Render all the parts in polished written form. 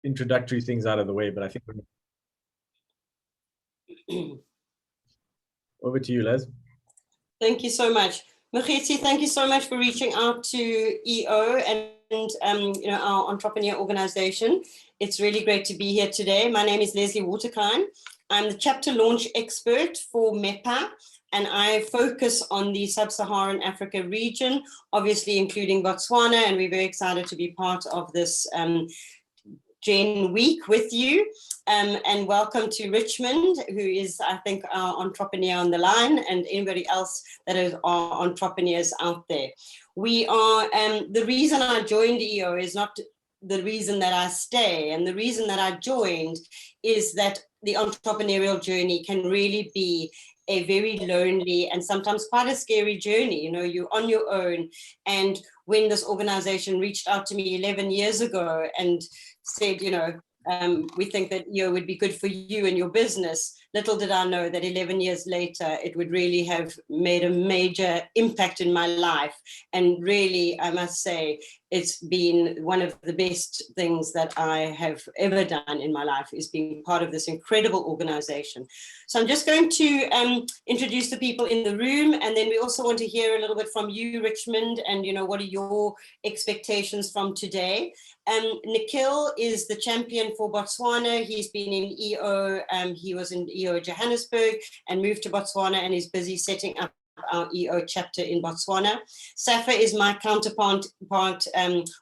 introductory things out of the way, but I think over to you, Les. Thank you so much. Mokgweetsi, thank you so much for reaching out to EO and our entrepreneur organization. It's really great to be here today. My name is Leslie Waterkline. I'm the chapter launch expert for MEPA, and I focus on the sub-Saharan Africa region, obviously including Botswana, and we're very excited to be part of this Gen Week with you. And welcome to Richmond, who is, I think, our entrepreneur on the line, and anybody else that is our entrepreneurs out there. We are, the reason I joined EO is not the reason that I stay, and the reason that I joined is that the entrepreneurial journey can really be a very lonely and sometimes quite a scary journey. You know, you're on your own. And when this organization reached out to me 11 years ago and said, we think that EO would be good for you and your business, little did I know that 11 years later, it would really have made a major impact in my life. And really, I must say, it's been one of the best things that I have ever done in my life, is being part of this incredible organization. So I'm just going to introduce the people in the room, and then we also want to hear a little bit from you, Richmond, and what are your expectations from today. Nikhil is the champion for Botswana. He's been in EO, he was in EO Johannesburg and moved to Botswana and is busy setting up our EO chapter in Botswana. Safa is my counterpart,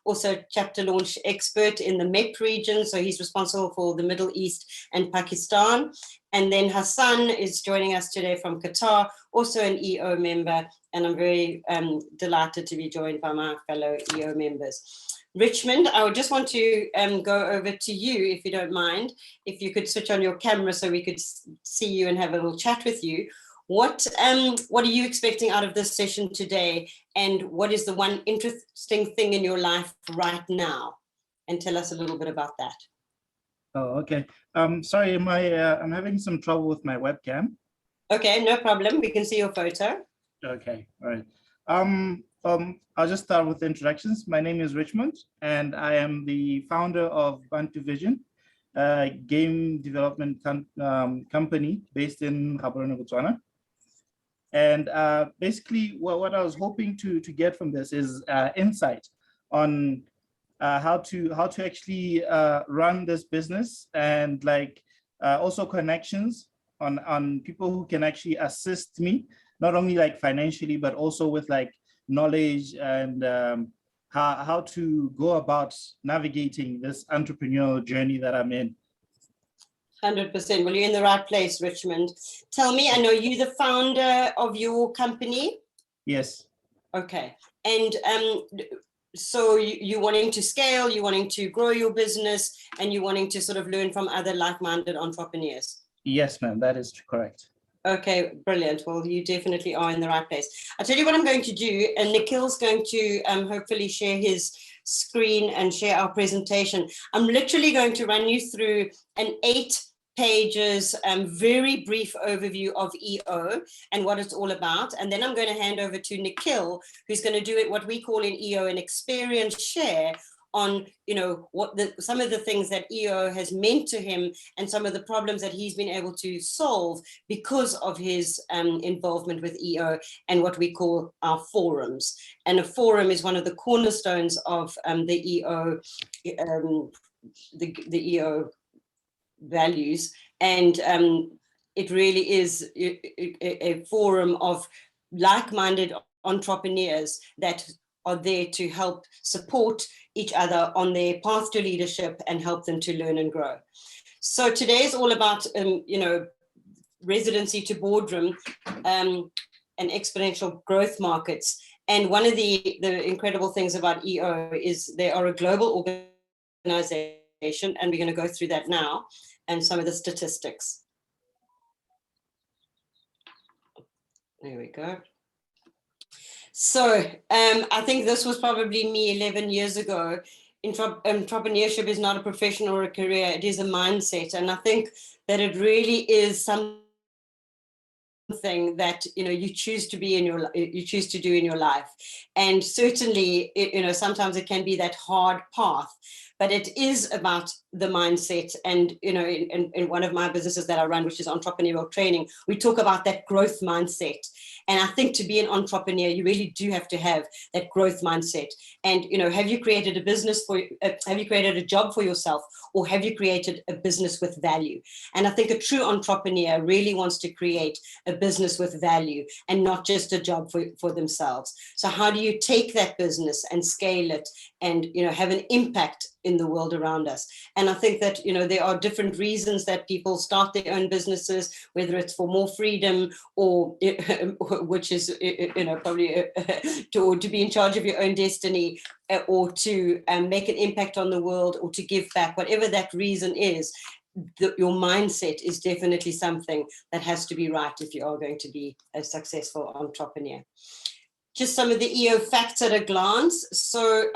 also chapter launch expert in the MEP region. So he's responsible for the Middle East and Pakistan. And then Hassan is joining us today from Qatar, also an EO member. And I'm very delighted to be joined by my fellow EO members. Richmond, I would just want to go over to you, if you don't mind, if you could switch on your camera so we could see you and have a little chat with you. What are you expecting out of this session today? And what is the one interesting thing in your life right now? And tell us a little bit about that. Oh, okay. Sorry, I'm having some trouble with my webcam. Okay, no problem. We can see your photo. Okay, all right. I'll just start with introductions. My name is Richmond, and I am the founder of Bantu Vision, a game development company based in Gaborone, Botswana. And basically, what I was hoping to get from this is insight on how to actually run this business, and also connections on people who can actually assist me, not only financially, but also with knowledge and how to go about navigating this entrepreneurial journey that I'm in. 100%. Well, you're in the right place, Richmond. Tell me, I know you're the founder of your company? Yes. Okay. And so you're wanting to scale, you're wanting to grow your business, and you're wanting to sort of learn from other like-minded entrepreneurs? Yes, ma'am, that is correct. Okay, brilliant. Well, you definitely are in the right place. I'll tell you what I'm going to do, and Nikhil's going to hopefully share his screen and share our presentation. I'm literally going to run you through an 8 pages, very brief overview of EO and what it's all about. And then I'm going to hand over to Nikhil, who's going to do it what we call in EO an experience share on, what some of the things that EO has meant to him and some of the problems that he's been able to solve because of his involvement with EO and what we call our forums. And a forum is one of the cornerstones of the EO, the EO values. And it really is a forum of like-minded entrepreneurs that are there to help support each other on their path to leadership and help them to learn and grow. So today is all about, residency to boardroom and exponential growth markets. And one of the incredible things about EO is they are a global organization, and we're going to go through that now and some of the statistics. There we go. So I think this was probably me 11 years ago. Entrepreneurship is not a profession or a career, it is a mindset. And I think that it really is something that you choose to be you choose to do in your life. And certainly, sometimes it can be that hard path. but it is about the mindset. And, you know, in one of my businesses that I run, which is entrepreneurial training, we talk about that growth mindset. And I think to be an entrepreneur, you really do have to have that growth mindset. And, you know, have you created a business have you created a job for yourself, or have you created a business with value? And I think a true entrepreneur really wants to create a business with value and not just a job for themselves. So how do you take that business and scale it and, you know, have an impact in the world around us? And I think that, you know, there are different reasons that people start their own businesses, whether it's for more freedom or which is, you know, probably to be in charge of your own destiny, or to make an impact on the world, or to give back, whatever that reason is. Your mindset is definitely something that has to be right if you are going to be a successful entrepreneur. Just some of the EO facts at a glance. So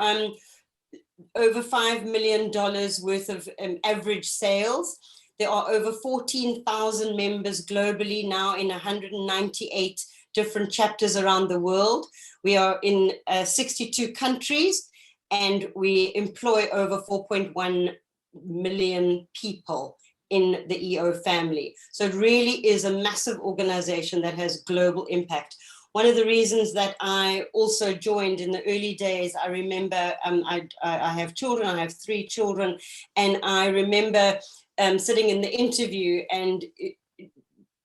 over $5 million worth of average sales. There are over 14,000 members globally now in 198 different chapters around the world. We are in 62 countries, and we employ over 4.1 million people in the EO family. So it really is a massive organization that has global impact. One of the reasons that I also joined in the early days, I remember I have children, I have 3 children, and I remember sitting in the interview and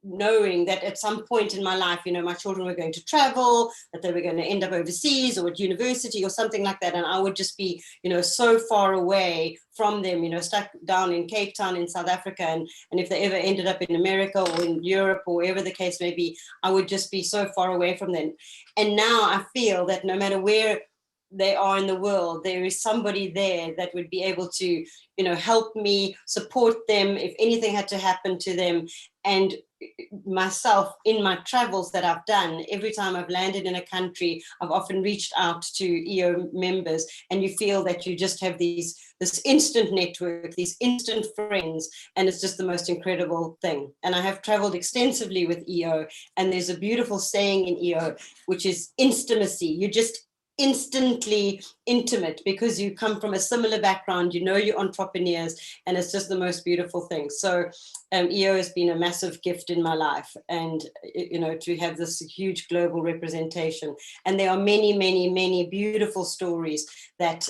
knowing that at some point in my life, you know, my children were going to travel, that they were going to end up overseas or at university or something like that. And I would just be, you know, so far away from them, you know, stuck down in Cape Town in South Africa. And if they ever ended up in America or in Europe or wherever the case may be, I would just be so far away from them. And now I feel that no matter where they are in the world, there is somebody there that would be able to, you know, help me, support them if anything had to happen to them. And myself, in my travels that I've done, every time I've landed in a country, I've often reached out to EO members, and you feel that you just have this instant network, these instant friends, and it's just the most incredible thing. And I have traveled extensively with EO, and there's a beautiful saying in EO, which is intimacy. You just instantly intimate because you come from a similar background, you know, you're entrepreneurs, and it's just the most beautiful thing. So EO has been a massive gift in my life, and, you know, to have this huge global representation. And there are many, many, many beautiful stories that,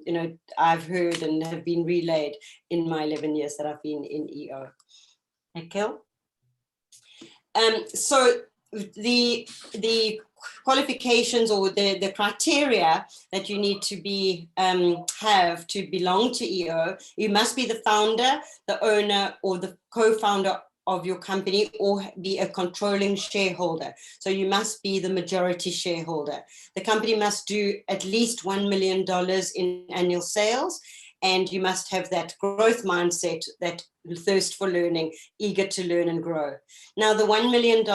you know, I've heard and have been relayed in my 11 years that I've been in EO. Nikhil? So the qualifications or the criteria that you need to be have to belong to EO, you must be the founder, the owner, or the co-founder of your company, or be a controlling shareholder. So you must be the majority shareholder. The company must do at least $1 million in annual sales, and you must have that growth mindset, that thirst for learning, eager to learn and grow. Now, the $1 million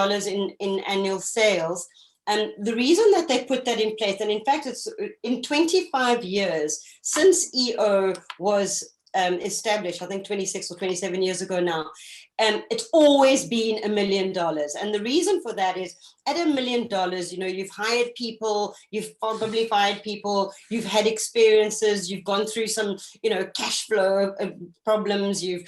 in annual sales, and the reason that they put that in place, and in fact, it's in 25 years since EO was established, I think 26 or 27 years ago now, it's always been $1 million. And the reason for that is, at $1 million, you know, you've hired people, you've probably fired people, you've had experiences, you've gone through some, you know, cash flow problems, you've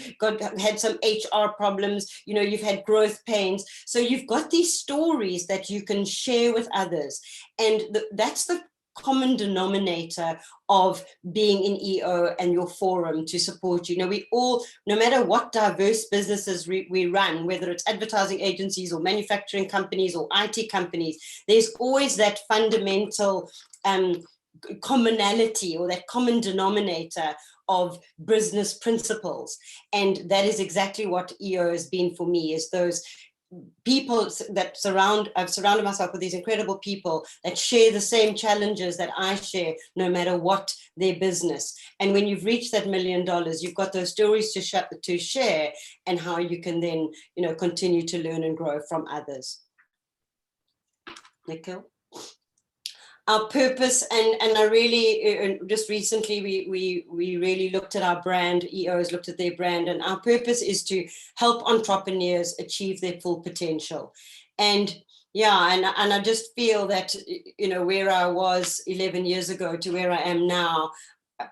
had some HR problems, you know, you've had growth pains. So you've got these stories that you can share with others. And that's the common denominator of being in EO and your forum to support you. You know, we all, no matter what diverse businesses we run, whether it's advertising agencies or manufacturing companies or IT companies, there's always that fundamental commonality or that common denominator of business principles. And that is exactly what EO has been for me, is those people that I've surrounded myself with these incredible people that share the same challenges that I share, no matter what their business. And when you've reached that $1 million, you've got those stories to share, and how you can then, you know, continue to learn and grow from others. Nikhil? Our purpose, and I really, just recently, we really looked at our brand, EO has looked at their brand, and our purpose is to help entrepreneurs achieve their full potential. And yeah, and I just feel that, you know, where I was 11 years ago to where I am now,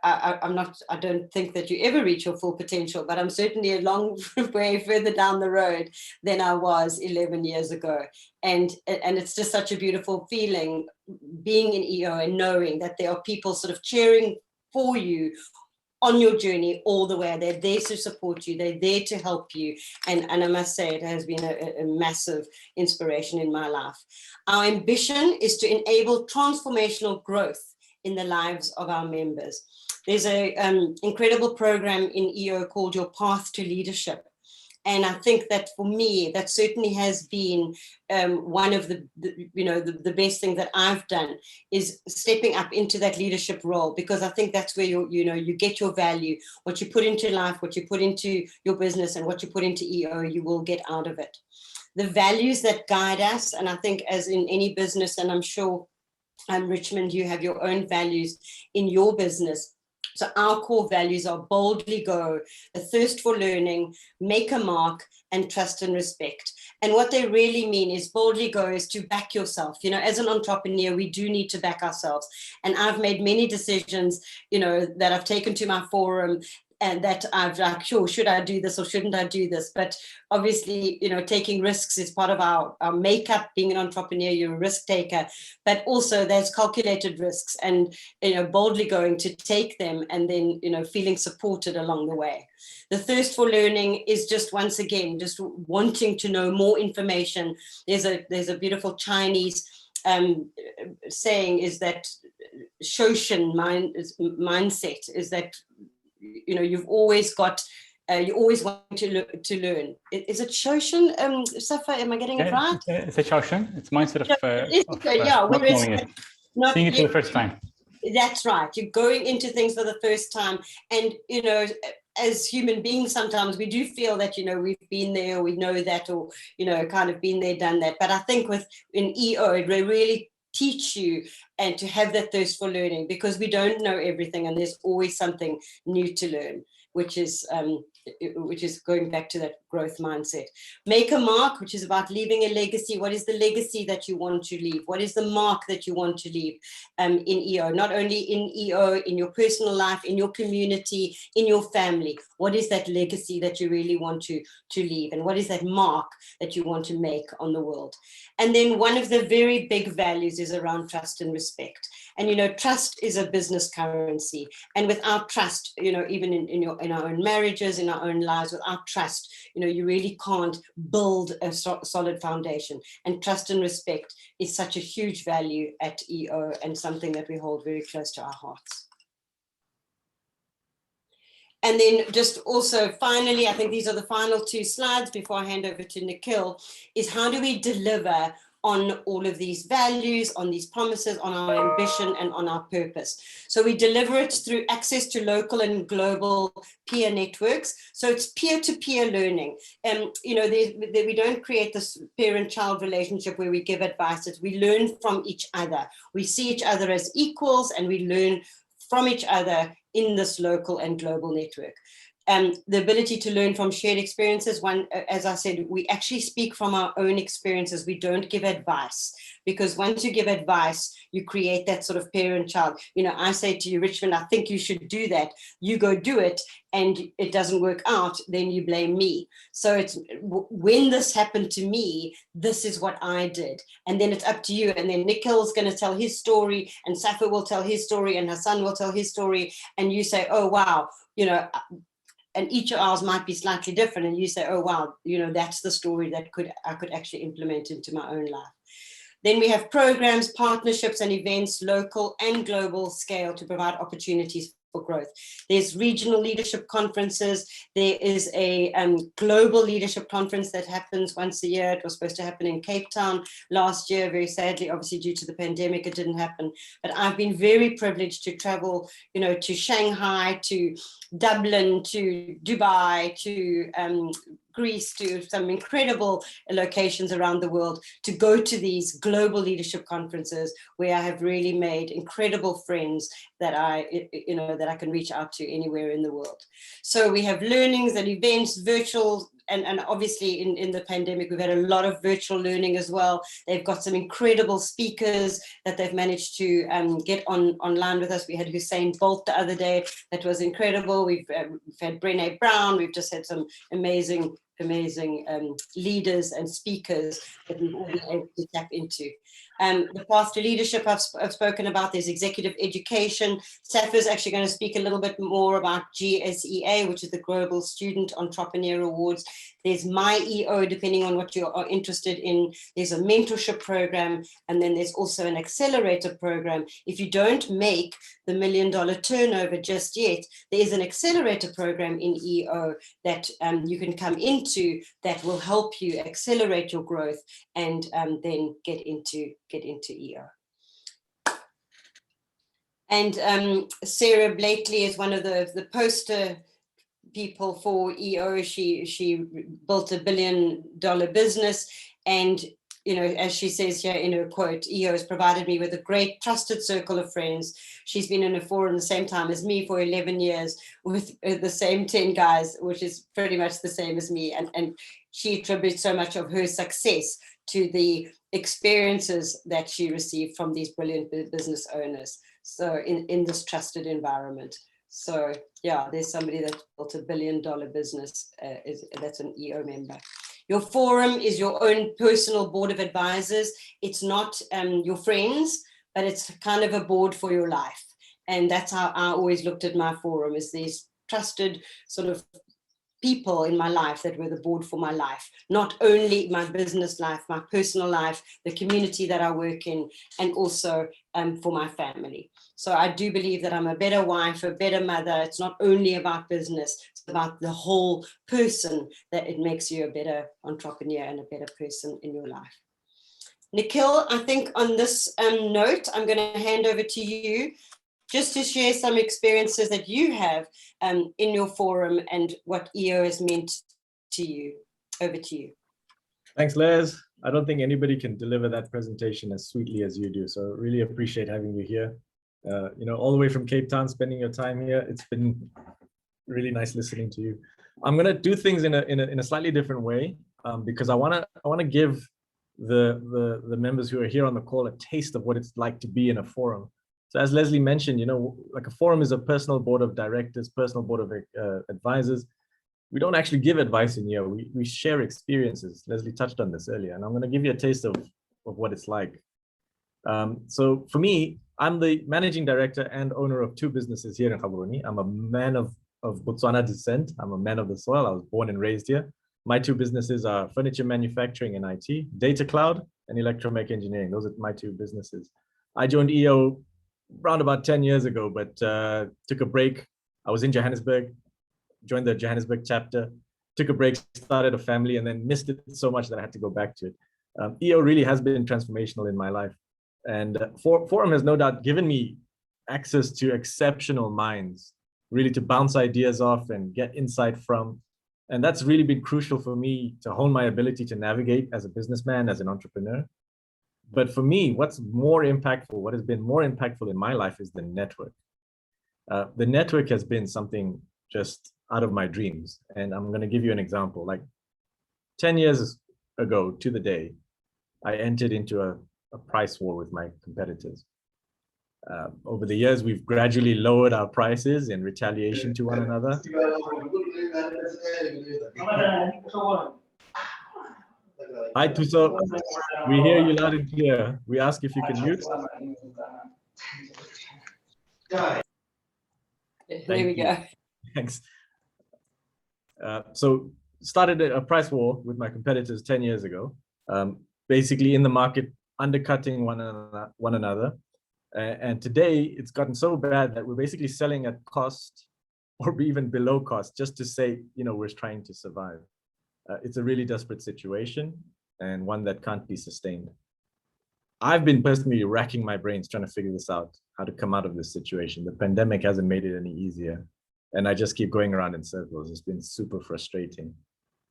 I don't think that you ever reach your full potential, but I'm certainly a long way further down the road than I was 11 years ago. And it's just such a beautiful feeling being in EO and knowing that there are people sort of cheering for you on your journey all the way. They're there to support you. They're there to help you. And I must say, it has been a massive inspiration in my life. Our ambition is to enable transformational growth in the lives of our members. There's an incredible program in EO called Your Path to Leadership. And I think that for me, that certainly has been one of the best thing that I've done is stepping up into that leadership role, because I think that's where you get your value. What you put into life, what you put into your business, and what you put into EO, you will get out of it. The values that guide us, and I think as in any business, and I'm sure Richmond, you have your own values in your business. So our core values are boldly go, a thirst for learning, make a mark, and trust and respect. And what they really mean is boldly go is to back yourself. As an entrepreneur, we do need to back ourselves. And I've made many decisions, that I've taken to my forum, and that I've like, sure, should I do this or shouldn't I do this? But obviously, taking risks is part of our makeup. Being an entrepreneur, you're a risk taker, but also there's calculated risks, and, boldly going to take them, and then, feeling supported along the way. The thirst for learning is just, once again, just wanting to know more information. There's a beautiful Chinese saying is that Shoshin mindset is that, you've always got, you always want to learn. Is it Shoshin? Safa, am I getting it right? It's a Shoshin. It's mindset not seeing it for the first time. That's right. You're going into things for the first time. And, as human beings, sometimes we do feel that, we've been there, or we know that, or, kind of been there, done that. But I think in EO, it really teach you and to have that thirst for learning, because we don't know everything, and there's always something new to learn, which is going back to that growth mindset. Make a mark, which is about leaving a legacy. What is the legacy that you want to leave? What is the mark that you want to leave in EO? Not only in EO, in your personal life, in your community, in your family. What is that legacy that you really want to leave? And what is that mark that you want to make on the world? And then one of the very big values is around trust and respect. And, trust is a business currency. And without trust, even in our own marriages, in our own lives, without trust, you really can't build a solid foundation. And trust and respect is such a huge value at EO, and something that we hold very close to our hearts. And then just also finally, I think these are the final two slides before I hand over to Nikhil, is how do we deliver on all of these values, on these promises, on our ambition, and on our purpose. So we deliver it through access to local and global peer networks. So it's peer-to-peer learning. We don't create this parent-child relationship where we give advice. We learn from each other. We see each other as equals, and we learn from each other in this local and global network. The ability to learn from shared experiences. As I said, we actually speak from our own experiences. We don't give advice, because once you give advice, you create that sort of parent-child. I say to you, Richmond, I think you should do that. You go do it, and it doesn't work out, then you blame me. So it's when this happened to me, this is what I did. And then it's up to you. And then Nikhil's going to tell his story, and Safa will tell his story, and Hassan will tell his story. And you say, oh, wow, and each of ours might be slightly different. And you say, oh, wow, that's the story that I could actually implement into my own life. Then we have programs, partnerships, and events, local and global scale, to provide opportunities for growth. There's regional leadership conferences. There is a global leadership conference that happens once a year. It was supposed to happen in Cape Town last year. Very sadly, obviously, due to the pandemic, it didn't happen. But I've been very privileged to travel, to Shanghai, to Dublin, to Dubai, to Greece, to some incredible locations around the world, to go to these global leadership conferences where I have really made incredible friends that I can reach out to anywhere in the world. So we have learnings and events, virtual and obviously in the pandemic, we've had a lot of virtual learning as well. They've got some incredible speakers that they've managed to get online with us. We had Hussein Bolt the other day. That was incredible. We've had Brené Brown. We've just had some amazing leaders and speakers that we've all been able to tap into. The path to leadership I've spoken about. There's executive education. Safa's actually going to speak a little bit more about GSEA, which is the Global Student Entrepreneur Awards. There's My EO, depending on what you are interested in. There's a mentorship program, and then there's also an accelerator program. If you don't make the $1 million turnover just yet, there is an accelerator program in EO that you can come into that will help you accelerate your growth and then get into EO. And Sarah Blakely is one of the poster people for EO. She built $1 billion business, and as she says here in her quote, EO has provided me with a great trusted circle of friends. She's been in a forum the same time as me for 11 years with the same 10 guys, which is pretty much the same as me. And she attributes so much of her success to the experiences that she received from these brilliant business owners. So in this trusted environment. So yeah, there's somebody that built $1 billion business, that's an EO member. Your forum is your own personal board of advisors. It's not your friends, but it's kind of a board for your life. And that's how I always looked at my forum, is these trusted sort of people in my life that were the board for my life, not only my business life, my personal life, the community that I work in, and also for my family. So I do believe that I'm a better wife, a better mother. It's not only about business, it's about the whole person, that it makes you a better entrepreneur and a better person in your life. Nikhil, I think on this note, I'm going to hand over to you just to share some experiences that you have in your forum and what EO has meant to you. Over to you. Thanks, Les. I don't think anybody can deliver that presentation as sweetly as you do. So really appreciate having you here. All the way from Cape Town, spending your time here. It's been really nice listening to you. I'm gonna do things in a slightly different way because I wanna give the members who are here on the call a taste of what it's like to be in a forum. So as Leslie mentioned, like a forum is a personal board of directors, personal board of advisors. We don't actually give advice in here. We share experiences. Leslie touched on this earlier, and I'm going to give you a taste of what it's like. So for me, I'm the managing director and owner of 2 businesses here in Gaborone. I'm a man of Botswana descent. I'm a man of the soil. I was born and raised here. My 2 businesses are furniture manufacturing and IT, data cloud, and electromech engineering. Those are my 2 businesses. I joined EO around about 10 years ago, but took a break. I was in Johannesburg, joined the Johannesburg chapter, took a break, started a family, and then missed it so much that I had to go back to it. EO really has been transformational in my life. And Forum has no doubt given me access to exceptional minds, really to bounce ideas off and get insight from. And that's really been crucial for me to hone my ability to navigate as a businessman, as an entrepreneur. But for me, what has been more impactful in my life is the network. The network has been something just out of my dreams. And I'm going to give you an example. Like 10 years ago to the day, I entered into a price war with my competitors. Over the years, we've gradually lowered our prices in retaliation to one another. Hi, Tuso. We hear you loud and clear. We ask if you can mute. There we go. Thanks. So started a price war with my competitors 10 years ago, basically in the market, undercutting one another. And today it's gotten so bad that we're basically selling at cost or even below cost just to say, we're trying to survive. It's a really desperate situation and one that can't be sustained. I've been personally racking my brains trying to figure this out, how to come out of this situation. The pandemic hasn't made it any easier. And I just keep going around in circles. It's been super frustrating.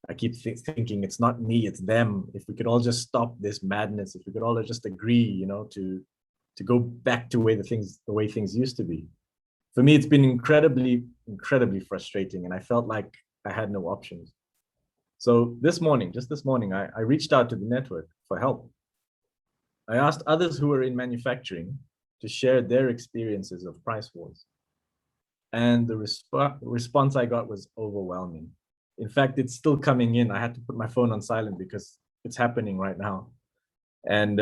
I keep thinking it's not me, it's them. If we could all just stop this madness, if we could all just agree, to go back to the way things used to be. For me, it's been incredibly, incredibly frustrating. And I felt like I had no options. So this morning, just this morning, I reached out to the network for help. I asked others who were in manufacturing to share their experiences of price wars. And the response I got was overwhelming. In fact, it's still coming in. I had to put my phone on silent because it's happening right now. And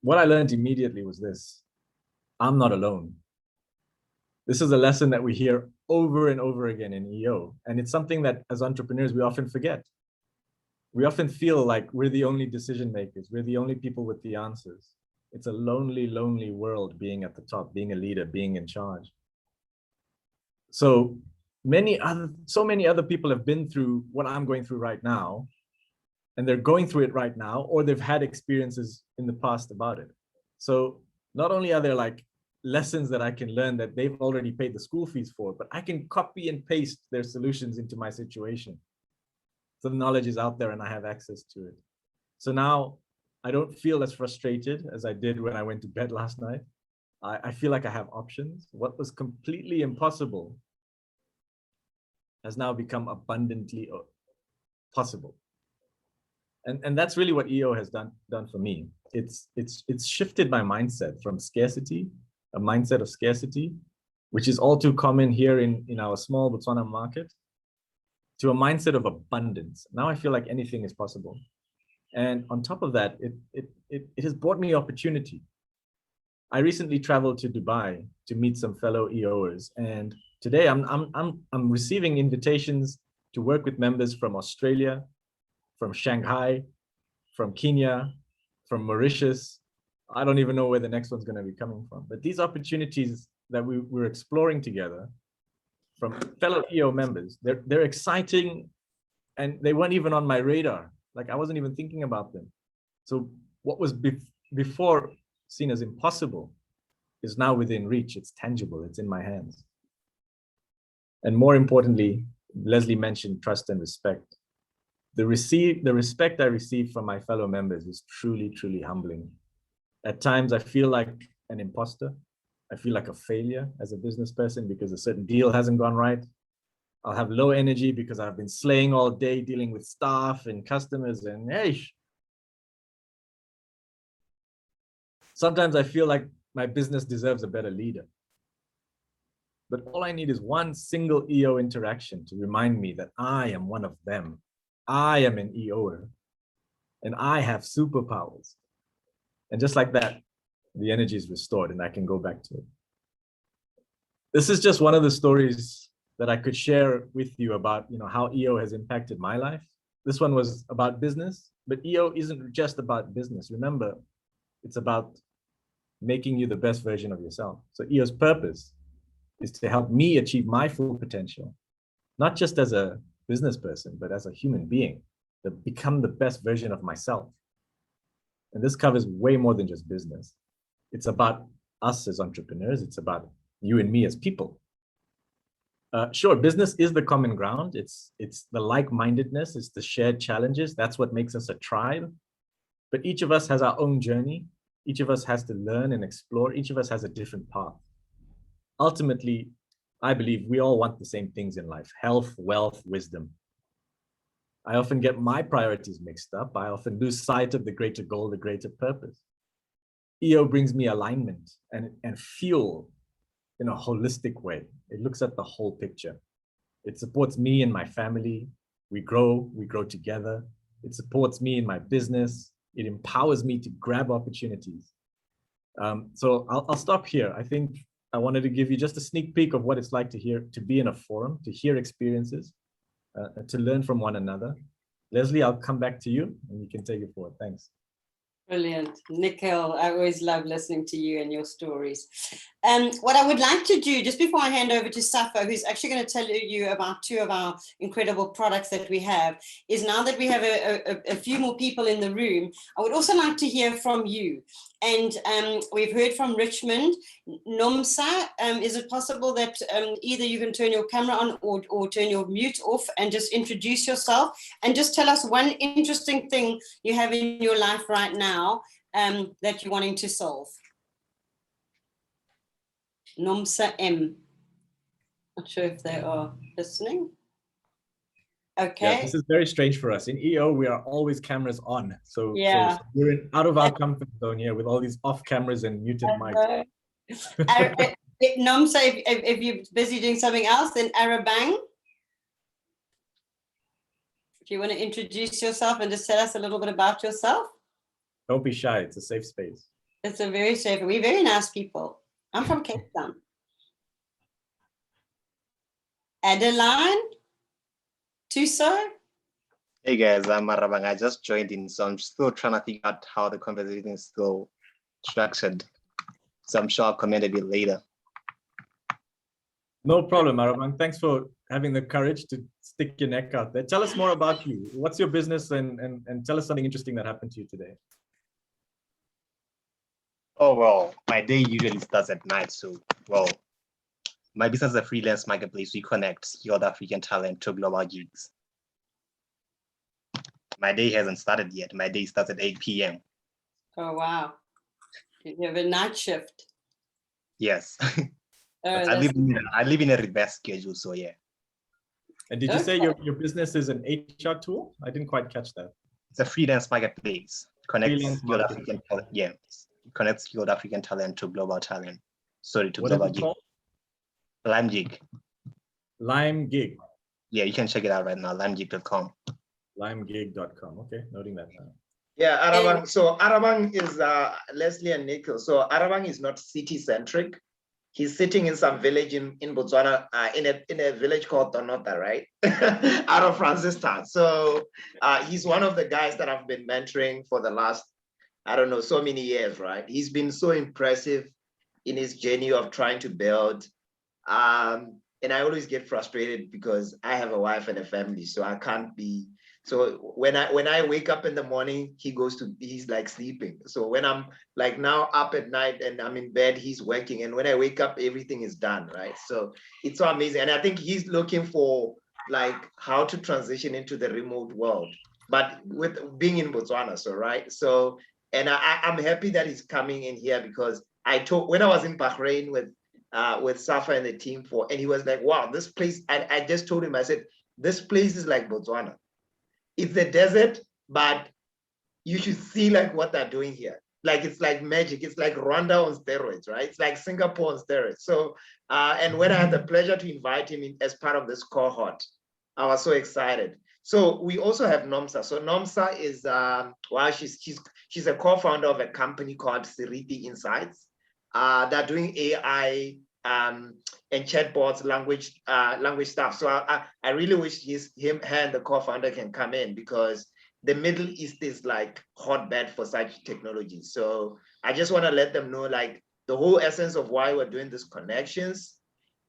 what I learned immediately was this: I'm not alone. This is a lesson that we hear over and over again in EO. And it's something that as entrepreneurs, we often forget. We often feel like we're the only decision makers. We're the only people with the answers. It's a lonely, lonely world being at the top, being a leader, being in charge. So many other people have been through what I'm going through right now, and they're going through it right now, or they've had experiences in the past about it. So not only are there like lessons that I can learn that they've already paid the school fees for, but I can copy and paste their solutions into my situation. So the knowledge is out there and I have access to it. So now I don't feel as frustrated as I did when I went to bed last night. I feel like I have options. What was completely impossible has now become abundantly possible. And that's really what EO has done for me. It's shifted my mindset from scarcity, a mindset of scarcity, which is all too common here in our small Botswana market, to a mindset of abundance. Now I feel like anything is possible. And on top of that, it has brought me opportunity. I recently traveled to Dubai to meet some fellow EOers, and today I'm receiving invitations to work with members from Australia, from Shanghai, from Kenya, from Mauritius. I don't even know where the next one's going to be coming from. But these opportunities that we're exploring together from fellow EO members, they're exciting, and they weren't even on my radar. Like I wasn't even thinking about them. So what was before seen as impossible is now within reach. It's tangible. It's in my hands. And more importantly, Leslie mentioned trust and respect. The respect I receive from my fellow members is truly, truly humbling. At times, I feel like an imposter. I feel like a failure as a business person because a certain deal hasn't gone right. I'll have low energy because I've been slaying all day dealing with staff and customers, and hey, sometimes I feel like my business deserves a better leader. But all I need is one single EO interaction to remind me that I am one of them. I am an EOer, and I have superpowers. And just like that, the energy is restored and I can go back to it. This is just one of the stories that I could share with you about, how EO has impacted my life. This one was about business, but EO isn't just about business. Remember, it's about making you the best version of yourself. So EO's purpose is to help me achieve my full potential, not just as a business person, but as a human being, to become the best version of myself. And this covers way more than just business. It's about us as entrepreneurs. It's about you and me as people. Sure, business is the common ground. It's the like-mindedness, it's the shared challenges. That's what makes us a tribe. But each of us has our own journey. Each of us has to learn and explore. Each of us has a different path. Ultimately, I believe we all want the same things in life: health, wealth, wisdom. I often get my priorities mixed up. I often lose sight of the greater goal, the greater purpose. EO brings me alignment and fuel in a holistic way. It looks at the whole picture. It supports me and my family. We grow together. It supports me in my business. It empowers me to grab opportunities. So I'll stop here. I think I wanted to give you just a sneak peek of what it's like to be in a forum, to hear experiences, to learn from one another. Leslie, I'll come back to you and you can take it forward. Thanks. Brilliant. Nikhil, I always love listening to you and your stories. What I would like to do, just before I hand over to Safa, who's actually going to tell you about two of our incredible products that we have, is now that we have a few more people in the room, I would also like to hear from you. And we've heard from Richmond. Nomsa, is it possible that either you can turn your camera on or turn your mute off and just introduce yourself and just tell us one interesting thing you have in your life right now that you're wanting to solve? Nomsa M. Not sure if they are listening. Okay. this is very strange for us. In EO, we are always cameras on. So, Yeah. so we're out of our comfort zone here with all these off cameras and muted mics. Nomsa, if you're busy doing something else, then Arabang. If you want to introduce yourself and just tell us a little bit about yourself. Don't be shy. It's a safe space. It's a very safe. We're very nice people. I'm from Cape Town. Adeline Tuso. Hey guys, I'm Marabang. I just joined in, so I'm still trying to figure out how the conversation is still structured. So I'm sure I'll comment a bit later. No problem, Arabang. Thanks for having the courage to stick your neck out there. Tell us more about you. What's your business and tell us something interesting that happened to you today. Oh, well, my day usually starts at night. So, well, my business is a freelance marketplace. We connect skilled African talent to global gigs. My day hasn't started yet. My day starts at 8 p.m. Oh, wow. You have a night shift. Yes. Oh, I live in a reverse schedule, so yeah. And did you say your business is an HR tool? I didn't quite catch that. It's a freelance marketplace. Connects Freelance skilled market. African talent. Yeah. Connects skilled African talent to global talent. Sorry, to What is global it gig. called? Lime Gig. Lime Gig. Yeah, you can check it out right now, limegig.com. Limegig.com. Okay, noting that down. Yeah, Arabang. So Arabang is Leslie and Nikhil. So Arabang is not city-centric. He's sitting in some village in Botswana, in a village called Tonota, right? Out of Francistown. So he's one of the guys that I've been mentoring for the last, I don't know, so many years, right? He's been so impressive in his journey of trying to build. And I always get frustrated because I have a wife and a family, so I can't be. So when I wake up in the morning, he's like sleeping. So when I'm like now up at night and I'm in bed, he's working. And when I wake up, everything is done, right? So it's so amazing. And I think he's looking for like how to transition into the remote world, but with being in Botswana, so right. So, and I'm happy that he's coming in here because when I was in Bahrain with Safa and the team and he was like, wow, this place, I just told him, I said, this place is like Botswana. It's the desert, but you should see like what they're doing here. Like it's like magic. It's like Rwanda on steroids, right? It's like Singapore on steroids. So, and when I had the pleasure to invite him in as part of this cohort, I was so excited. So we also have Nomsa. So Nomsa is, she's a co-founder of a company called Siriti Insights. They're doing AI and chatbots, language stuff. So I really wish her and the co-founder can come in because the Middle East is like hotbed for such technology. So I just want to let them know like the whole essence of why we're doing these connections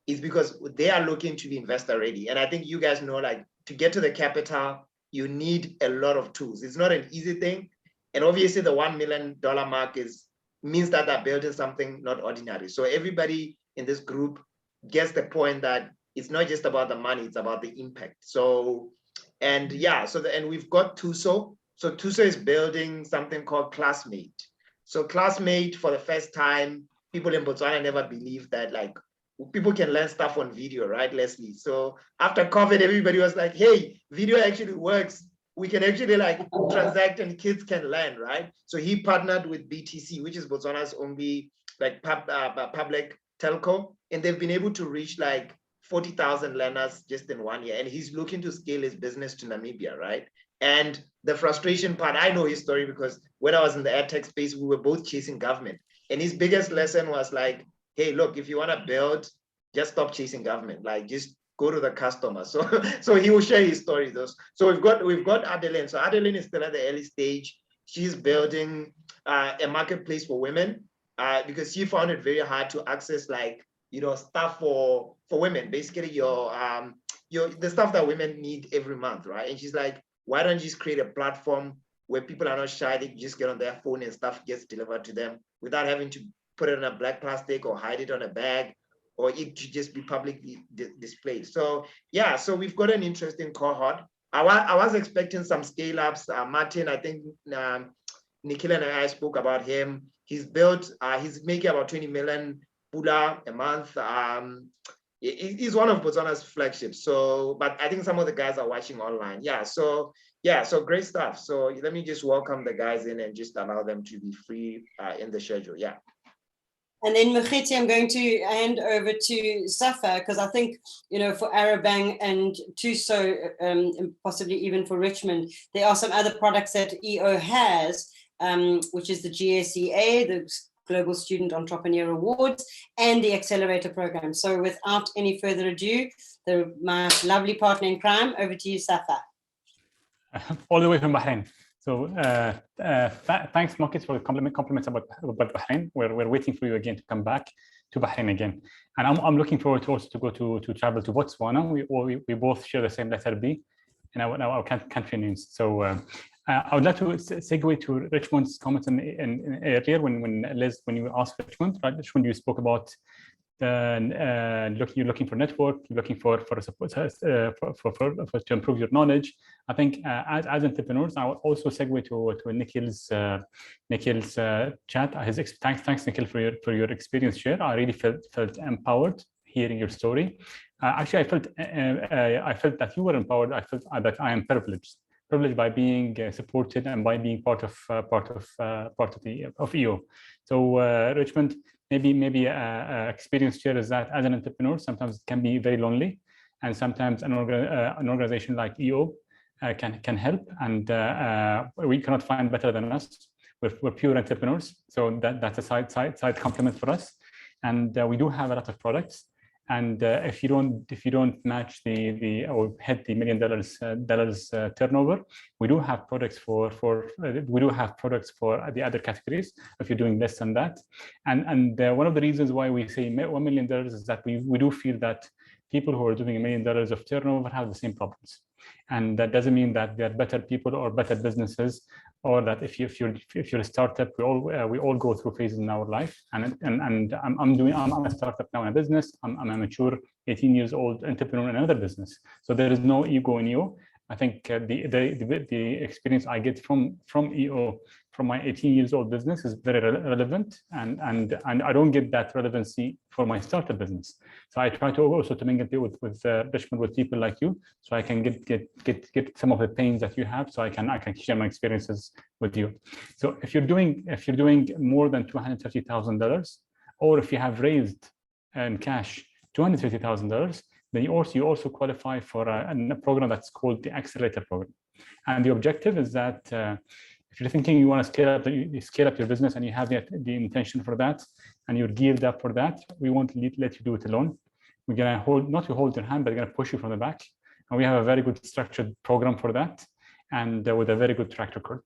is because they are looking to be investor ready. And I think you guys know like to get to the capital, you need a lot of tools. It's not an easy thing. And obviously the $1 million mark means that they're building something not ordinary. So everybody in this group gets the point that it's not just about the money, it's about the impact. So, and yeah, and we've got Tuso. So Tuso is building something called Classmate. So Classmate, for the first time, people in Botswana never believed that like people can learn stuff on video, right, Leslie? So after COVID, everybody was like, hey, video actually works. We can actually like transact and kids can learn, right? So he partnered with BTC, which is Botswana's only like public telco, and they've been able to reach like 40,000 learners just in 1 year. And he's looking to scale his business to Namibia, right? And the frustration part, I know his story because when I was in the edtech space, we were both chasing government. And his biggest lesson was like, hey, look, if you want to build, just stop chasing government. Like just go to the customer. So he will share his story. So we've got Adeline. So Adeline is still at the early stage. She's building a marketplace for women because she found it very hard to access like, stuff for women, basically the stuff that women need every month, right? And she's like, why don't you just create a platform where people are not shy, they just get on their phone and stuff gets delivered to them without having to put it in a black plastic or hide it on a bag, or it should just be publicly displayed. So yeah, so we've got an interesting cohort. I was expecting some scale-ups. Martin, I think Nikhil and I spoke about him. He's making about 20 million Pula a month. he's one of Botswana's flagships. So, but I think some of the guys are watching online. Yeah, so great stuff. So let me just welcome the guys in and just allow them to be free in the schedule. Yeah. And then Mokgweetsi, I'm going to hand over to Safa, because I think, for Arabang and Tuso, possibly even for Richmond, there are some other products that EO has, which is the GSEA, the Global Student Entrepreneur Awards, and the Accelerator Program. So without any further ado, my lovely partner in crime, over to you, Safa. All the way from Bahrain. So thanks, Marcus, for the compliments about Bahrain. We're waiting for you again to come back to Bahrain again. And I'm looking forward to also to go to travel to Botswana. We both share the same letter B in our country names. So I would like to segue to Richmond's comments earlier when you asked Richmond, right? Richmond, you spoke about you're looking for network, you're looking for support to improve your knowledge. I think as entrepreneurs, I would also segue to Nikhil's chat. Thanks Nikhil for your experience share. I really felt empowered hearing your story. Actually, I felt that you were empowered. I felt that I am privileged by being supported and by being part of EO. So Richmond, maybe experience here is that as an entrepreneur, sometimes it can be very lonely, and sometimes an organization like EO can help, and we cannot find better than us. We're pure entrepreneurs, so that's a side compliment for us, and we do have a lot of products. And if you don't match or hit the $1 million turnover, we do have products for the other categories if you're doing less than that. And one of the reasons why we say $1 million is that we do feel that people who are doing $1 million of turnover have the same problems, and that doesn't mean that they're better people or better businesses, or that if you're a startup, we all go through phases in our life. And I'm a startup now in a business. I'm a mature 18 years old entrepreneur in another business. So there is no ego in EO. I think the experience I get from EO, from my 18 years old business, is very relevant, and I don't get that relevancy for my startup business. So I try to also to mingle with Richmond, with people like you, so I can get some of the pains that you have, so I can share my experiences with you. So if you're doing more than $230,000, or if you have raised in cash $250,000, then you also qualify for a program that's called the Accelerator Program. And the objective is that if you're thinking you want to scale up your business and you have the intention for that, and you're geared up for that, we won't let you do it alone. We're going to not to hold your hand, but we're going to push you from the back. And we have a very good structured program for that, and with a very good track record.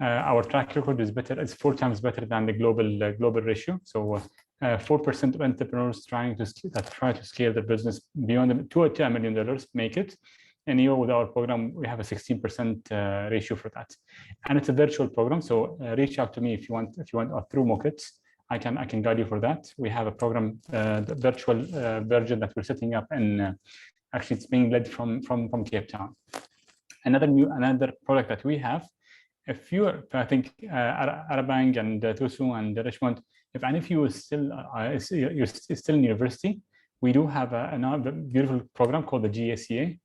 Our track record is better; it's 4 times better than the global ratio. So 4% of entrepreneurs try to scale their business beyond $2 million make it. And with our program, we have a 16% ratio for that, and it's a virtual program. So reach out to me if you want through Mokgweetsi. I can guide you for that. We have a program, the virtual version that we're setting up, and actually it's being led from Cape Town. Another product that we have. I think Arabang and Tusu and Richmond, if any of you are still in university, we do have another beautiful program called the GSEA.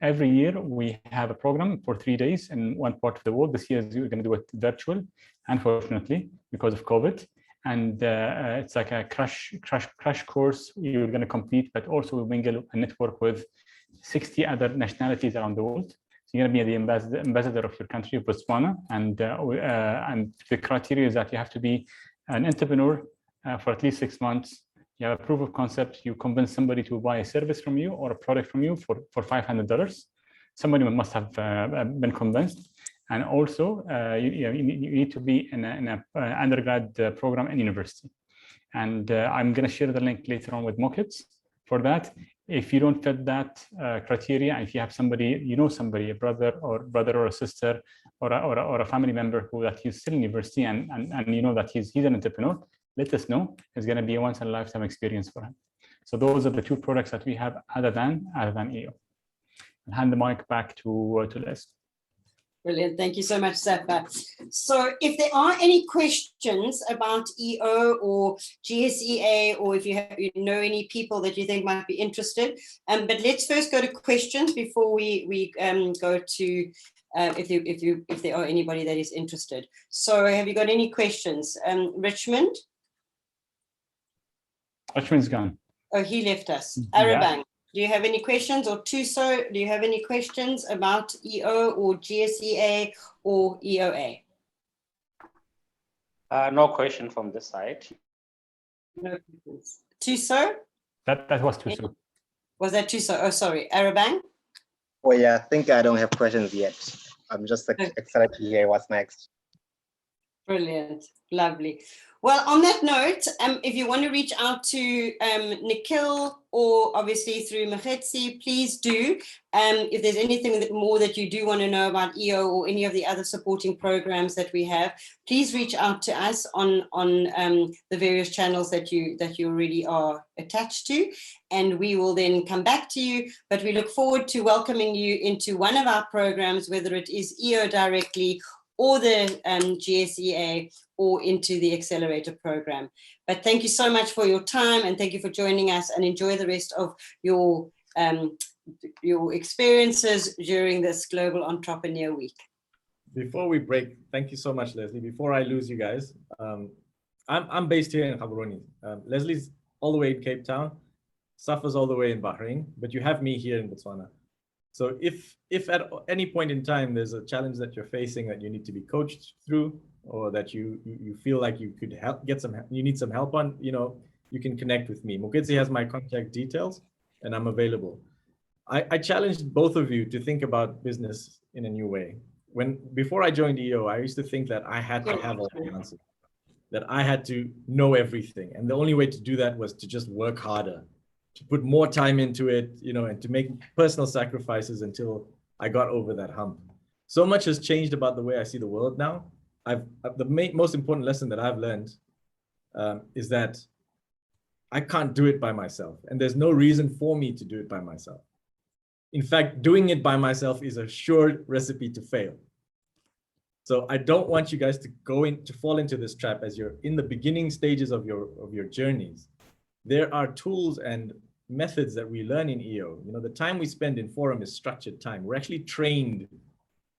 Every year we have a program for 3 days in one part of the world. This year we're going to do it virtual, unfortunately, because of COVID. And it's like a crash course. You're going to compete, but also we mingle and network with 60 other nationalities around the world. So you're going to be the ambassador of your country, of Botswana, and the criteria is that you have to be an entrepreneur for at least 6 months. You have a proof of concept. You convince somebody to buy a service from you or a product from you for $500. Somebody must have been convinced. And also, you need to be in an undergrad program in university. And I'm going to share the link later on with Mokgweetsi for that. If you don't fit that criteria, and if you have somebody, a brother or a sister or a family member that he's still in university and that he's an entrepreneur, let us know. It's going to be a once in a lifetime experience for him. So those are the 2 products that we have other than EO. I'll hand the mic back to Les. Brilliant. Thank you so much, Safa. So if there are any questions about EO or GSEA, or if you know any people that you think might be interested, but let's first go to questions before we go to if there are anybody that is interested. So have you got any questions? Richmond? Richmond's gone. Oh, he left us. Yeah. Arabang, do you have any questions? Or Tuso, do you have any questions about EO or GSEA or EOA? No question from this side. No questions. Tuso? That was too soon. Was that Tuso? Oh, sorry. Arabang? Oh yeah, I think I don't have questions yet. I'm just excited to hear what's next. Brilliant. Lovely. Well, on that note, if you want to reach out to Nikhil or obviously through Mokgetsi, please do. If there's anything more that you do want to know about EO or any of the other supporting programs that we have, please reach out to us on the various channels that you already are attached to, and we will then come back to you. But we look forward to welcoming you into one of our programs, whether it is EO directly or the GSEA, or into the accelerator program. But thank you so much for your time, and thank you for joining us, and enjoy the rest of your experiences during this Global Entrepreneur Week. Before we break, thank you so much, Leslie. Before I lose you guys, I'm based here in Gaborone. Leslie's all the way in Cape Town, Safa's all the way in Bahrain, but you have me here in Botswana. So if at any point in time there's a challenge that you're facing that you need to be coached through, or that you feel like you could you need some help on, you can connect with me. Mokgetsi has my contact details, and I'm available. I challenged both of you to think about business in a new way. Before I joined EO, I used to think that I had to have all the answers, that I had to know everything, and the only way to do that was to just work harder, to put more time into it, and to make personal sacrifices until I got over that hump. So much has changed about the way I see the world now. The most important lesson that I've learned is that I can't do it by myself, and there's no reason for me to do it by myself. In fact, doing it by myself is a sure recipe to fail. So I don't want you guys to fall into this trap as you're in the beginning stages of your journeys. There are tools and methods that we learn in EO. The time we spend in forum is structured time. We're actually trained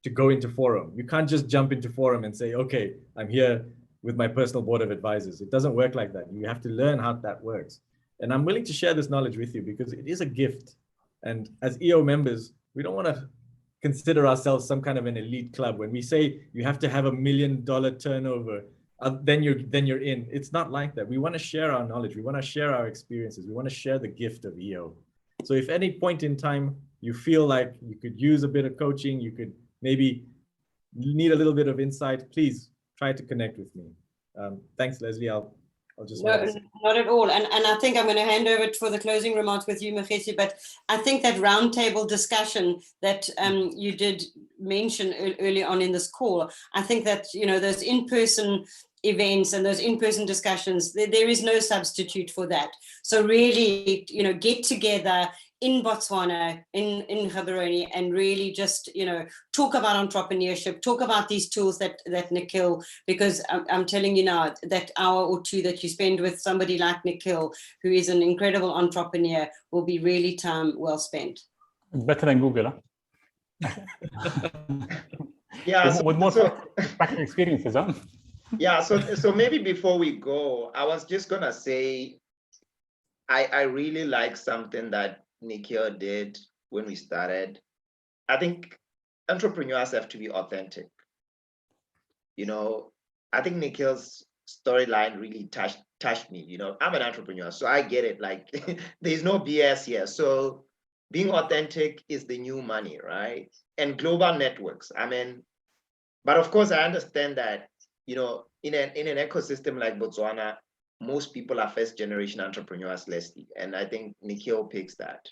to go into forum. You can't just jump into forum and say, okay, I'm here with my personal board of advisors. It doesn't work like that. You have to learn how that works. And I'm willing to share this knowledge with you because it is a gift. And as EO members, we don't want to consider ourselves some kind of an elite club. When we say you have to have $1 million turnover, then you're in. It's not like that. We want to share our knowledge. We want to share our experiences. We want to share the gift of EO. So if any point in time you feel like you could use a bit of coaching, you could maybe need a little bit of insight, please try to connect with me. Thanks, Leslie. I'll just not at all. And I think I'm going to hand over for the closing remarks with you, Mokgetsi, but I think that roundtable discussion that you did mention early on in this call, I think that, those in-person events and those in-person discussions, there is no substitute for that. So really, get together in Botswana, in Gaborone, and really just, talk about entrepreneurship, talk about these tools that Nikhil, because I'm telling you now, that hour or two that you spend with somebody like Nikhil, who is an incredible entrepreneur, will be really time well spent. Better than Google, huh? Yeah. With more practical experiences, huh? Yeah, so maybe before we go, I was just gonna say, I really like something that Nikhil did when we started. I think entrepreneurs have to be authentic. I think Nikhil's storyline really touched me. I'm an entrepreneur, so I get it. Like, there's no BS here. So being authentic is the new money, right? And global networks. But of course, I understand that, in an ecosystem like Botswana, most people are first generation entrepreneurs, Leslie, and I think Nikhil picks that.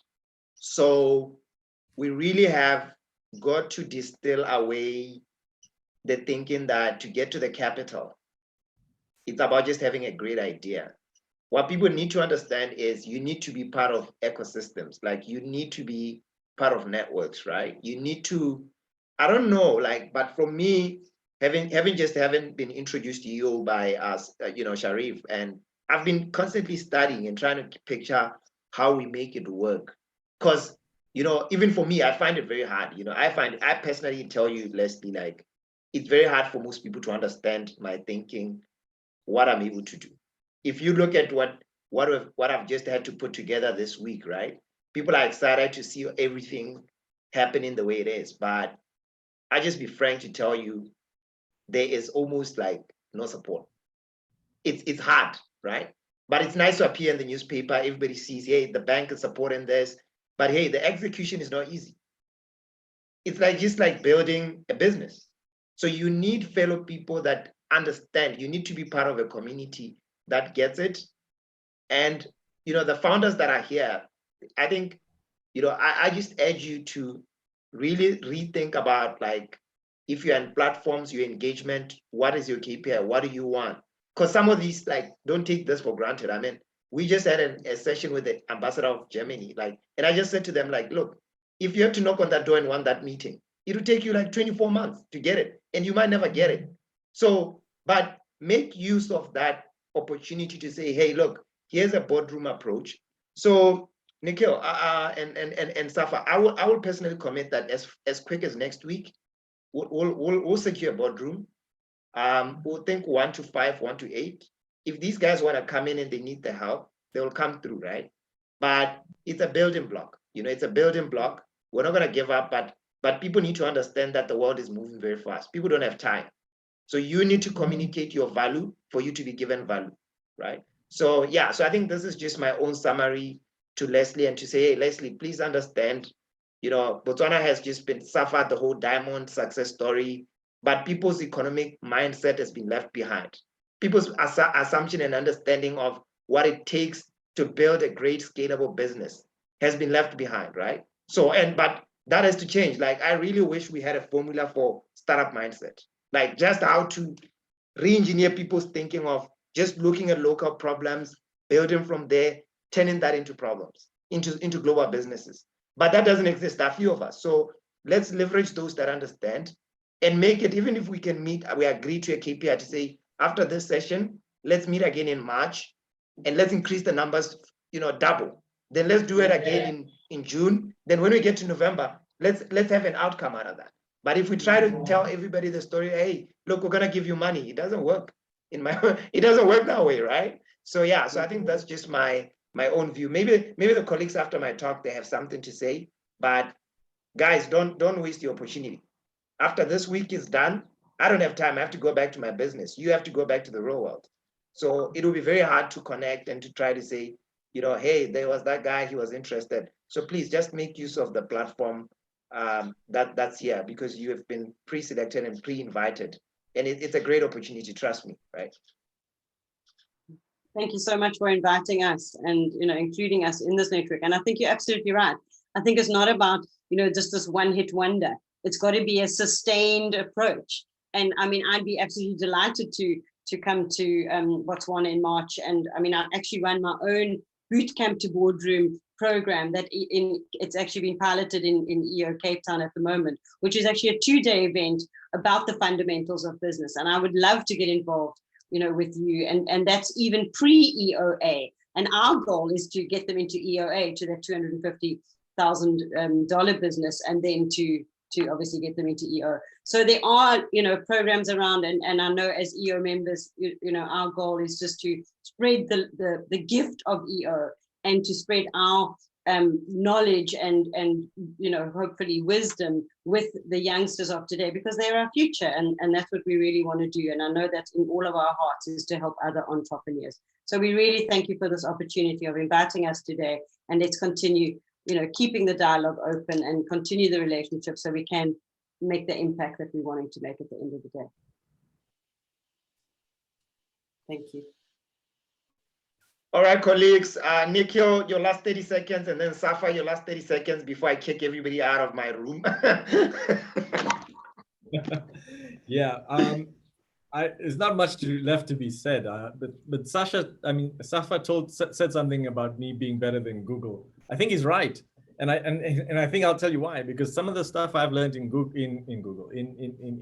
So we really have got to distill away the thinking that to get to the capital, it's about just having a great idea. What people need to understand is you need to be part of ecosystems, like you need to be part of networks, right? You need to I don't know, like, but for me, having been introduced to you by us, Sharif, and I've been constantly studying and trying to picture how we make it work. Because, even for me, I find it very hard. I personally tell you, Leslie, like, it's very hard for most people to understand my thinking, what I'm able to do. If you look at what I've just had to put together this week, right? People are excited to see everything happening the way it is, but I just be frank to tell you, there is almost like no support. It's hard, right? But it's nice to appear in the newspaper. Everybody sees, hey, the bank is supporting this, but hey, the execution is not easy. It's just like building a business. So you need fellow people that understand. You need to be part of a community that gets it. And the founders that are here, I think, I just urge you to really rethink about, like, if you're in platforms, your engagement, what is your KPI? What do you want? Because some of these, like, don't take this for granted. I mean, we just had a session with the ambassador of Germany, and I just said to them, like, look, if you have to knock on that door and want that meeting, it'll take you like 24 months to get it, and you might never get it. So, but make use of that opportunity to say, hey, look, here's a boardroom approach. So, Nikhil and Safa, I will personally commit that as quick as next week, we'll secure a boardroom. We'll think 1 to 5, 1 to 8. If these guys want to come in and they need the help, they will come through, right? But it's a building block. It's a building block. We're not going to give up, but people need to understand that the world is moving very fast. People don't have time. So you need to communicate your value for you to be given value, right? So yeah, so I think this is just my own summary to Leslie, and to say, hey, Leslie, please understand, Botswana has just been suffered the whole diamond success story, but people's economic mindset has been left behind. People's assumption and understanding of what it takes to build a great scalable business has been left behind, right? So, but that has to change. Like, I really wish we had a formula for startup mindset, like just how to re-engineer people's thinking of just looking at local problems, building from there, turning that into problems, into global businesses. But that doesn't exist. There are few of us. So let's leverage those that understand and make it, even if we can meet, we agree to a KPI to say, after this session, let's meet again in March and let's increase the numbers, double. Then let's do it again in June. Then when we get to November, let's have an outcome out of that. But if we try to tell everybody the story, hey, look, we're gonna give you money, it doesn't work. It doesn't work that way, right? So yeah, so I think that's just my own view. Maybe the colleagues after my talk, they have something to say, but guys, don't waste the opportunity. After this week is done, I don't have time. I have to go back to my business. You have to go back to the real world. So it will be very hard to connect and to try to say, hey, there was that guy, he was interested. So please just make use of the platform that's here, because you have been pre-selected and pre-invited. And it's a great opportunity, trust me, right? Thank you so much for inviting us and including us in this network. And I think you're absolutely right. I think it's not about just this one-hit wonder. It's got to be a sustained approach. And I mean, I'd be absolutely delighted to come to Botswana in March. And I mean, I actually run my own boot camp to boardroom program that it's actually been piloted in EO Cape Town at the moment, which is actually a 2-day event about the fundamentals of business. And I would love to get involved with you, and that's even pre-EOA. And our goal is to get them into EOA, to that $250,000 business, and then to obviously get them into EO. So there are programs around, and I know as EO members, our goal is just to spread the gift of EO and to spread our knowledge and hopefully wisdom with the youngsters of today, because they're our future, and that's what we really want to do. And I know that in all of our hearts is to help other entrepreneurs. So we really thank you for this opportunity of inviting us today, and let's continue keeping the dialogue open and continue the relationship so we can make the impact that we're wanting to make at the end of the day. Thank you. All right, colleagues, Nikhil, your last 30 seconds, and then Safa, your last 30 seconds before I kick everybody out of my room. Yeah, there's not much left to be said, but Safa said something about me being better than Google. I think he's right. And I think I'll tell you why, because some of the stuff I've learned in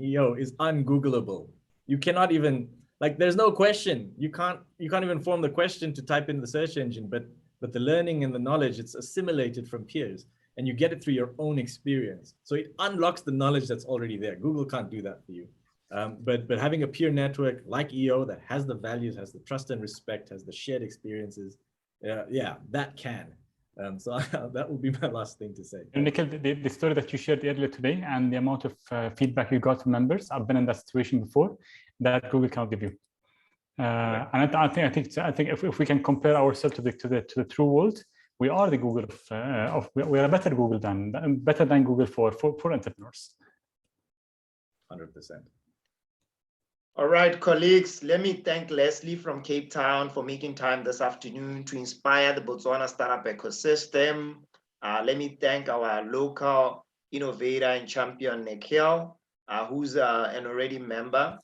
EO is ungoogleable. You cannot even, like, there's no question. You can't even form the question to type in the search engine, but the learning and the knowledge, it's assimilated from peers, and you get it through your own experience. So it unlocks the knowledge that's already there. Google can't do that for you. But having a peer network like EO that has the values, has the trust and respect, has the shared experiences, yeah, that can. So that would be my last thing to say. Nikhil, the story that you shared earlier today and the amount of feedback you got from members, I've been in that situation before, that Google cannot give you. And I think if we can compare ourselves to the true world, we are the Google we are a better Google better than Google for entrepreneurs. 100%. All right, colleagues, let me thank Leslie from Cape Town for making time this afternoon to inspire the Botswana startup ecosystem. Let me thank our local innovator and champion, Nikhil, who's an already member.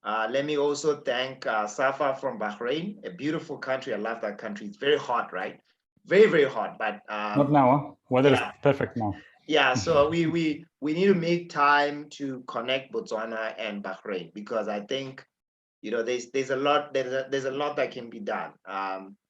Let me also thank Safa from Bahrain, a beautiful country. I love that country. It's very hot, right? Very, very hot, but not now, huh? Weather is perfect now. Yeah, so we need to make time to connect Botswana and Bahrain, because I think, there's a lot that can be done.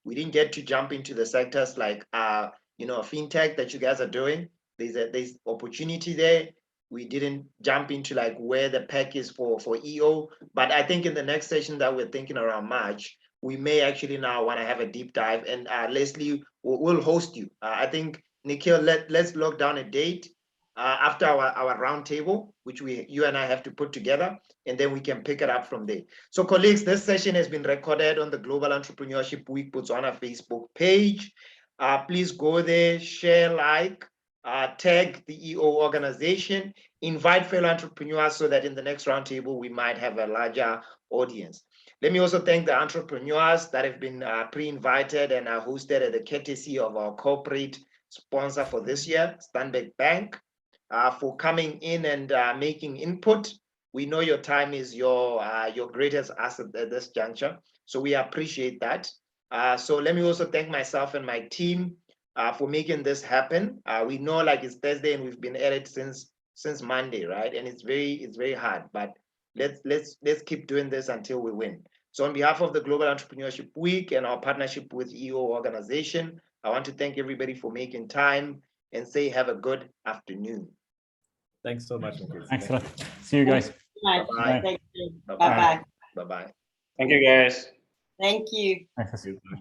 We didn't get to jump into the sectors like fintech that you guys are doing. There's opportunity there. We didn't jump into like where the pack is for EO, but I think in the next session that we're thinking around March, we may actually now want to have a deep dive, and Leslie will host you. I think, Nikhil, let's lock down a date after our roundtable, which you and I have to put together, and then we can pick it up from there. So colleagues, this session has been recorded on the Global Entrepreneurship Week Botswana Facebook page. Please go there, share, like, tag the EO organization, invite fellow entrepreneurs so that in the next roundtable, we might have a larger audience. Let me also thank the entrepreneurs that have been pre-invited and are hosted at the courtesy of our corporate sponsor for this year, Stanbic Bank, for coming in and making input. We know your time is your greatest asset at this juncture, so we appreciate that. So let me also thank myself and my team for making this happen. We know like it's Thursday and we've been at it since Monday, right? And it's very hard, but let's keep doing this until we win. So on behalf of the Global Entrepreneurship Week and our partnership with EO organization, I want to thank everybody for making time and say have a good afternoon. Thanks so much, Nikhil. Thanks a lot. See you guys. Bye-bye. Thank you. Bye-bye. Bye-bye. Bye-bye. Thank you, guys. Thank you. Thanks. Bye.